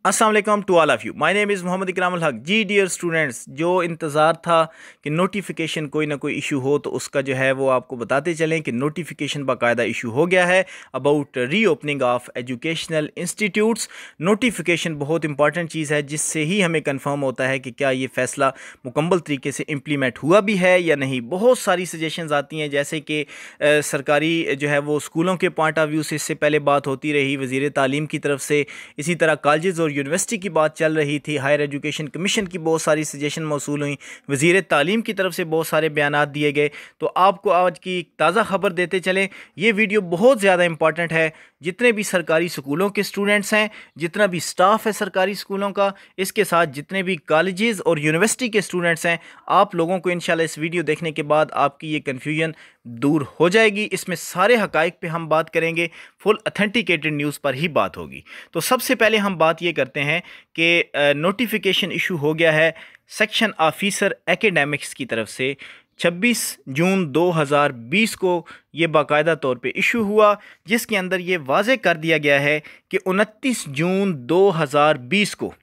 अस्सलाम वालेकुम to all of you. My name is Mohammad Ikram Al हक। जी डियर स्टूडेंट्स, जो इंतज़ार था कि नोटिफिकेशन कोई ना कोई इशू हो तो उसका जो है वो आपको बताते चलें कि नोटिफिकेशन बाकायदा इशू हो गया है about reopening of educational institutes. Notification बहुत इंपॉर्टेंट चीज़ है जिससे ही हमें कंफर्म होता है कि क्या ये फ़ैसला मुकम्मल तरीके से इम्प्लीमेंट हुआ भी है या नहीं। बहुत सारी सजेशंस आती हैं, जैसे कि सरकारी जो है वो स्कूलों के पॉइंट ऑफ व्यू से इससे पहले बात होती रही वज़ीर तालीम की तरफ से, इसी तरह कॉलेजेस और यूनिवर्सिटी की बात चल रही थी, हायर एजुकेशन कमीशन की बहुत सारी सजेशन मौसूल हुई, वज़ीर तालीम की तरफ से बहुत सारे बयान दिए गए। तो आपको आज की ताज़ा खबर देते चलें। ये वीडियो बहुत ज़्यादा इंपॉर्टेंट है। जितने भी सरकारी स्कूलों के स्टूडेंट्स हैं, जितना भी स्टाफ है सरकारी स्कूलों का, इसके साथ जितने भी कॉलेजेस और यूनिवर्सिटी के स्टूडेंट्स हैं, आप लोगों को इंशाल्लाह इस वीडियो देखने के बाद आपकी ये कन्फ्यूजन दूर हो जाएगी। इसमें सारे हकाइक पे हम बात करेंगे, फुल अथेंटिकेटेड न्यूज़ पर ही बात होगी। तो सबसे पहले हम बात ये करते हैं कि नोटिफिकेशन इशू हो गया है सेक्शन ऑफिसर एकेडमिक्स की तरफ से। 26 जून 2020 को ये बाकायदा तौर पे इशू हुआ, जिसके अंदर ये वाज़े कर दिया गया है कि 29 जून 2020 को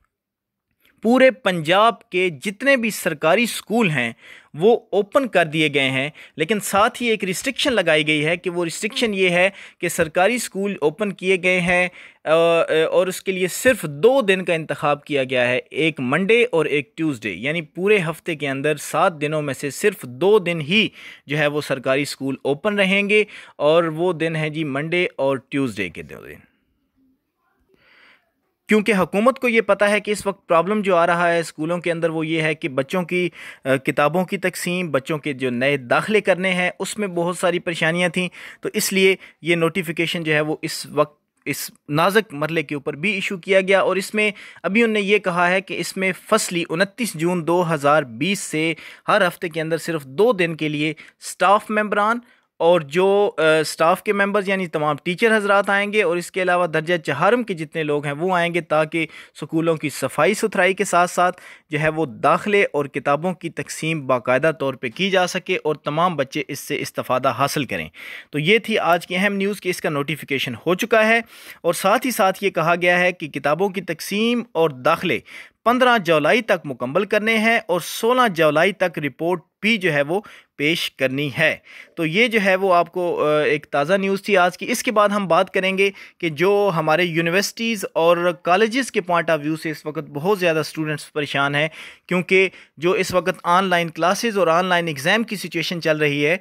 पूरे पंजाब के जितने भी सरकारी स्कूल हैं वो ओपन कर दिए गए हैं। लेकिन साथ ही एक रिस्ट्रिक्शन लगाई गई है कि वो रिस्ट्रिक्शन ये है कि सरकारी स्कूल ओपन किए गए हैं और उसके लिए सिर्फ 2 दिन का इंतखाब किया गया है, एक मंडे और एक ट्यूसडे। यानी पूरे हफ्ते के अंदर 7 दिनों में से सिर्फ 2 दिन ही जो है वो सरकारी स्कूल ओपन रहेंगे, और वो दिन है जी मंडे और ट्यूसडे के 2 दिन। क्योंकि हुकूमत को ये पता है कि इस वक्त प्रॉब्लम जो आ रहा है स्कूलों के अंदर वो ये है कि बच्चों की किताबों की तकसीम, बच्चों के जो नए दाखिले करने हैं उसमें बहुत सारी परेशानियां थीं। तो इसलिए ये नोटिफिकेशन जो है वो इस वक्त इस नाजुक मरले के ऊपर भी इशू किया गया। और इसमें अभी उन्होंने ये कहा है कि इसमें फसली 29 जून 2020 से हर हफ्ते के अंदर सिर्फ 2 दिन के लिए स्टाफ मेंबरान और जो स्टाफ के मेंबर्स यानी तमाम टीचर हजरात आएंगे, और इसके अलावा दर्जा चहारम के जितने लोग हैं वो आएंगे, ताकि स्कूलों की सफाई सुथराई के साथ साथ जो है वो दाखिले और किताबों की तकसीम बाकायदा तौर पे की जा सके और तमाम बच्चे इससे इस्तेफ़ादा हासिल करें। तो ये थी आज की अहम न्यूज़ कि इसका नोटिफिकेशन हो चुका है। और साथ ही साथ ये कहा गया है कि किताबों की तकसीम और दाखिले 15 जुलाई तक मुकम्मल करने हैं और 16 जुलाई तक रिपोर्ट भी जो है वो पेश करनी है। तो ये जो है वो आपको एक ताज़ा न्यूज़ थी आज की। इसके बाद हम बात करेंगे कि जो हमारे यूनिवर्सिटीज़ और कॉलेजेस के पॉइंट ऑफ व्यू से इस वक्त बहुत ज़्यादा स्टूडेंट्स परेशान हैं, क्योंकि जो इस वक्त ऑनलाइन क्लासेस और ऑनलाइन एग्ज़ाम की सिचुएशन चल रही है,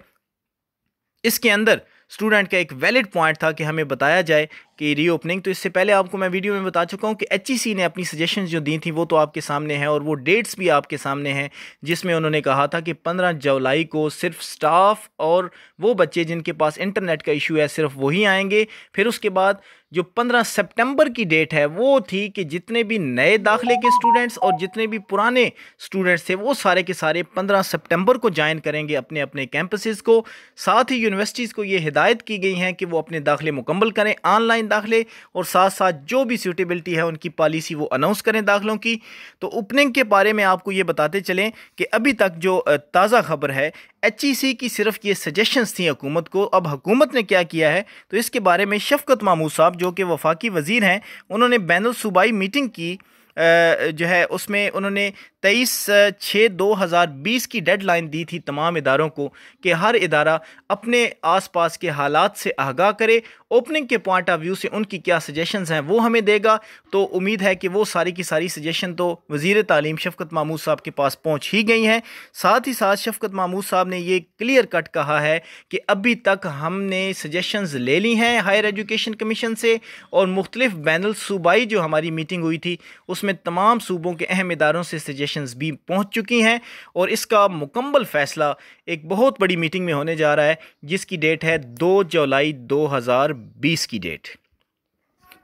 इसके अंदर स्टूडेंट का एक वैलिड पॉइंट था कि हमें बताया जाए कि रीओपनिंग। तो इससे पहले आपको मैं वीडियो में बता चुका हूं कि एचईसी ने अपनी सजेशंस जो दी थी वो तो आपके सामने है, और वो डेट्स भी आपके सामने हैं, जिसमें उन्होंने कहा था कि 15 जुलाई को सिर्फ स्टाफ और वो बच्चे जिनके पास इंटरनेट का इशू है सिर्फ वही आएंगे। फिर उसके बाद जो 15 सितंबर की डेट है वो थी कि जितने भी नए दाखिले के स्टूडेंट्स और जितने भी पुराने स्टूडेंट्स थे वो सारे के सारे 15 सितंबर को ज्वाइन करेंगे अपने अपने कैंपसेस को। साथ ही यूनिवर्सिटीज़ को ये हिदायत की गई हैं कि वो अपने दाखिले मुकम्मल करें ऑनलाइन दाखिले, और साथ साथ जो भी सूटेबिलिटी है उनकी पॉलिसी वो अनाउंस करें दाखिलों की। तो ओपनिंग के बारे में आपको ये बताते चलें कि अभी तक जो ताज़ा खबर है, एचईसी की सिर्फ ये सजेशंस थी हुकूमत को। अब हुकूमत ने क्या किया है तो इसके बारे में शफकत महमूद साहब जो कि वफाकी वज़ीर हैं, उन्होंने बैनुल सूबाई मीटिंग की जो है उसमें उन्होंने 23/6/2020 की डेडलाइन दी थी तमाम इदारों को कि हर इदारा अपने आसपास के हालात से आगाह करे, ओपनिंग के पॉइंट ऑफ व्यू से उनकी क्या सजेशंस हैं वो हमें देगा। तो उम्मीद है कि वो सारी की सारी सजेशन तो वज़ीर तालीम शफकत महमूद साहब के पास पहुँच ही गई हैं। साथ ही साथ शफकत महमूद साहब ने ये क्लियर कट कहा है कि अभी तक हमने सजेशंस ले ली हैं हायर एजुकेशन कमीशन से, और मुख्तलिफ बैनुल सूबाई जो हमारी मीटिंग हुई थी उसमें तमाम सूबों के अहम इदारों से सजेशंस भी पहुंच चुकी हैं, और इसका मुकम्मल फ़ैसला एक बहुत बड़ी मीटिंग में होने जा रहा है जिसकी डेट है 2 जुलाई 2020 की डेट।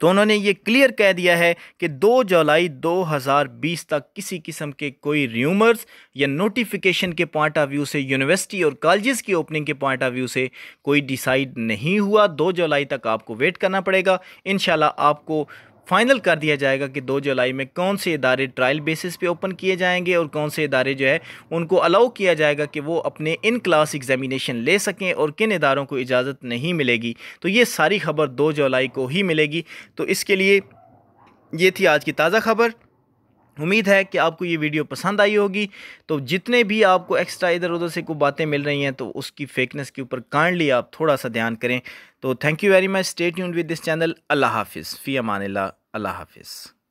तो उन्होंने ये क्लियर कह दिया है कि 2 जुलाई 2020 तक किसी किस्म के कोई र्यूमर्स या नोटिफिकेशन के पॉइंट ऑफ व्यू से यूनिवर्सिटी और कॉलेजेस की ओपनिंग के पॉइंट ऑफ व्यू से कोई डिसाइड नहीं हुआ। 2 जुलाई तक आपको वेट करना पड़ेगा। इंशाल्लाह आपको फाइनल कर दिया जाएगा कि 2 जुलाई में कौन से इदारे ट्रायल बेसिस पे ओपन किए जाएंगे और कौन से इदारे जो है उनको अलाउ किया जाएगा कि वो अपने इन क्लास एग्जामिनेशन ले सकें और किन इदारों को इजाज़त नहीं मिलेगी। तो ये सारी खबर 2 जुलाई को ही मिलेगी। तो इसके लिए ये थी आज की ताज़ा खबर। उम्मीद है कि आपको ये वीडियो पसंद आई होगी। तो जितने भी आपको एक्स्ट्रा इधर उधर से कोई बातें मिल रही हैं तो उसकी फेकनेस के ऊपर काइंडली आप थोड़ा सा ध्यान करें। तो thank you very much, stay tuned with this channel. अल्लाह हाफिज़, फ़ी अमानिल्लाह, अल्लाह हाफिज़।